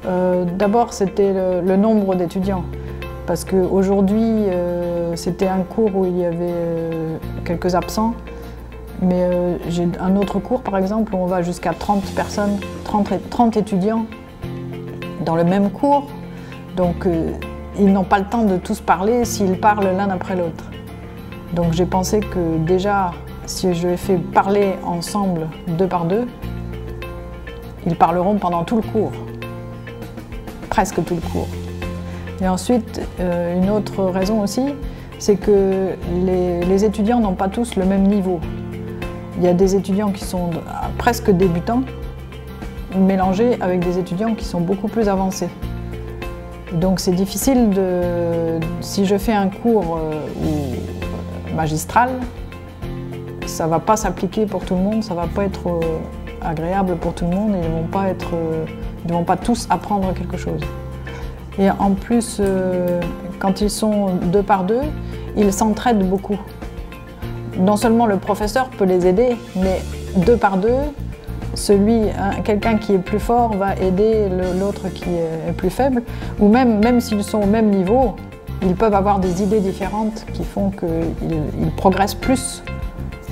D'abord, c'était le nombre d'étudiants. Parce qu'aujourd'hui, c'était un cours où il y avait quelques absents. Mais j'ai un autre cours, par exemple, où on va jusqu'à 30 personnes, 30 étudiants dans le même cours. Donc, ils n'ont pas le temps de tous parler s'ils parlent l'un après l'autre. Donc, j'ai pensé que déjà, si je les fais parler ensemble, deux par deux, ils parleront pendant tout le cours. Presque tout le cours. Et ensuite, une autre raison aussi, c'est que les étudiants n'ont pas tous le même niveau. Il y a des étudiants qui sont presque débutants, mélangés avec des étudiants qui sont beaucoup plus avancés. Donc c'est difficile si je fais un cours magistral, ça ne va pas s'appliquer pour tout le monde, ça ne va pas être agréable pour tout le monde, et ils ne vont pas tous apprendre quelque chose. Et en plus, quand ils sont deux par deux, ils s'entraident beaucoup. Non seulement le professeur peut les aider, mais deux par deux, quelqu'un qui est plus fort va aider l'autre qui est plus faible. Ou même s'ils sont au même niveau, ils peuvent avoir des idées différentes qui font qu'ils progressent plus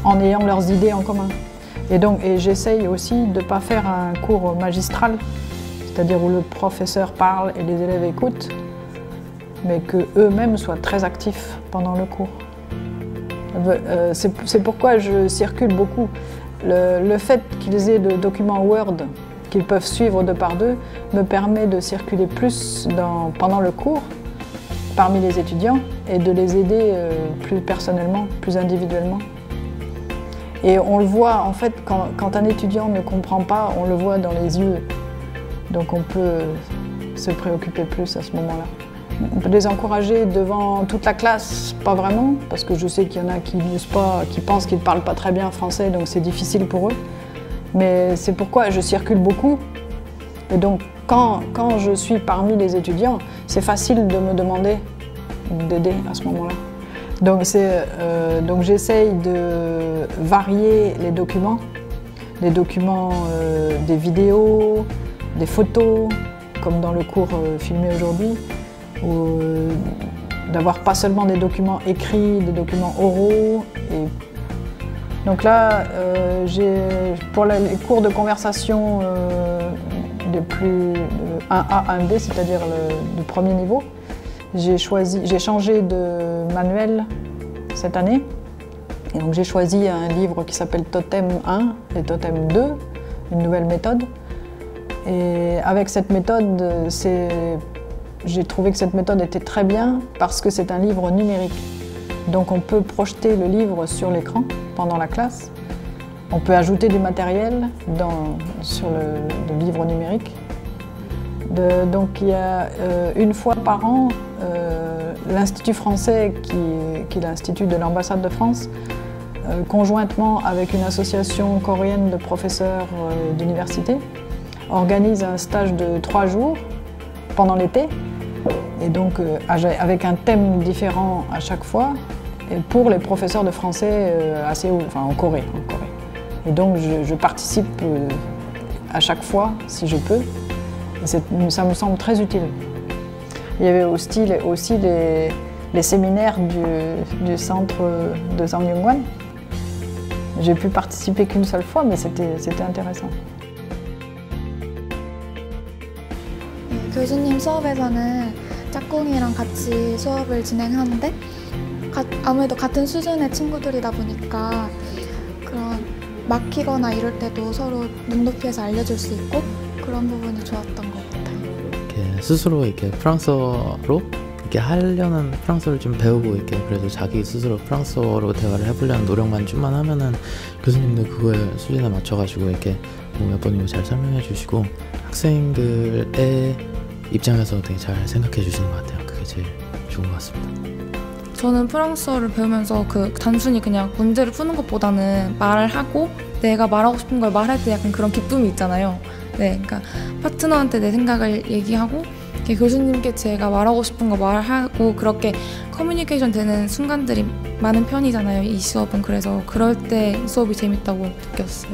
en ayant leurs idées en commun. Et j'essaye aussi de ne pas faire un cours magistral, c'est-à-dire où le professeur parle et les élèves écoutent, mais qu'eux-mêmes soient très actifs pendant le cours. C'est pourquoi je circule beaucoup. Le fait qu'ils aient le document Word qu'ils peuvent suivre deux par deux me permet de circuler plus pendant le cours parmi les étudiants et de les aider plus personnellement, plus individuellement. Et on le voit en fait quand un étudiant ne comprend pas, on le voit dans les yeux. Donc on peut se préoccuper plus à ce moment-là. On peut les encourager devant toute la classe, pas vraiment, parce que je sais qu'il y en a qui n'osent pas, qui pensent qu'ils ne parlent pas très bien français, donc c'est difficile pour eux. Mais c'est pourquoi je circule beaucoup. Et donc quand je suis parmi les étudiants, c'est facile de me demander d'aider à ce moment-là. Donc j'essaye de varier les documents, des vidéos, des photos, comme dans le cours filmé aujourd'hui, ou d'avoir pas seulement des documents écrits, des documents oraux. Donc là, pour les cours de conversation des plus 1A, 1B, c'est-à-dire du premier niveau, j'ai changé de manuel cette année. Et donc j'ai choisi un livre qui s'appelle Totem 1 et Totem 2, une nouvelle méthode. Et avec cette méthode, j'ai trouvé que cette méthode était très bien parce que c'est un livre numérique. Donc on peut projeter le livre sur l'écran pendant la classe. On peut ajouter du matériel sur le livre numérique. Donc il y a une fois par an, l'Institut français, qui est l'Institut de l'ambassade de France, conjointement avec une association coréenne de professeurs d'université, organise un stage de 3 jours pendant l'été, et donc avec un thème différent à chaque fois, et pour les professeurs de français en Corée. Et donc je participe à chaque fois, si je peux, et ça me semble très utile. Il y avait aussi les séminaires du centre de Sangyungwan. J'ai pu participer qu'une seule fois, mais c'était intéressant. 교수님 수업에서는 짝꿍이랑 같이 수업을 진행하는데 아무래도 같은 수준의 친구들이다 보니까 그런 막히거나 이럴 때도 서로 눈높이에서 알려줄 수 있고 그런 부분이 좋았던 것 같아요. 이렇게 스스로 이렇게 프랑스어로 이렇게 하려는 프랑스어를 좀 배우고 이렇게 그래도 자기 스스로 프랑스어로 대화를 해보려는 노력만 좀만 하면은 교수님도 그거에 수준에 맞춰가지고 이렇게 몇 번이고 잘 설명해 주시고 학생들의 입장에서 되게 잘 생각해 주시는 것 같아요. 그게 제일 좋은 것 같습니다. 저는 프랑스어를 배우면서 단순히 그냥 문제를 푸는 것보다는 말을 하고 내가 말하고 싶은 걸 말할 때 약간 그런 기쁨이 있잖아요. 네, 그러니까 파트너한테 내 생각을 얘기하고 교수님께 제가 말하고 싶은 거 말하고 그렇게 커뮤니케이션 되는 순간들이 많은 편이잖아요, 이 수업은. 그래서 그럴 때 수업이 재밌다고 느꼈어요.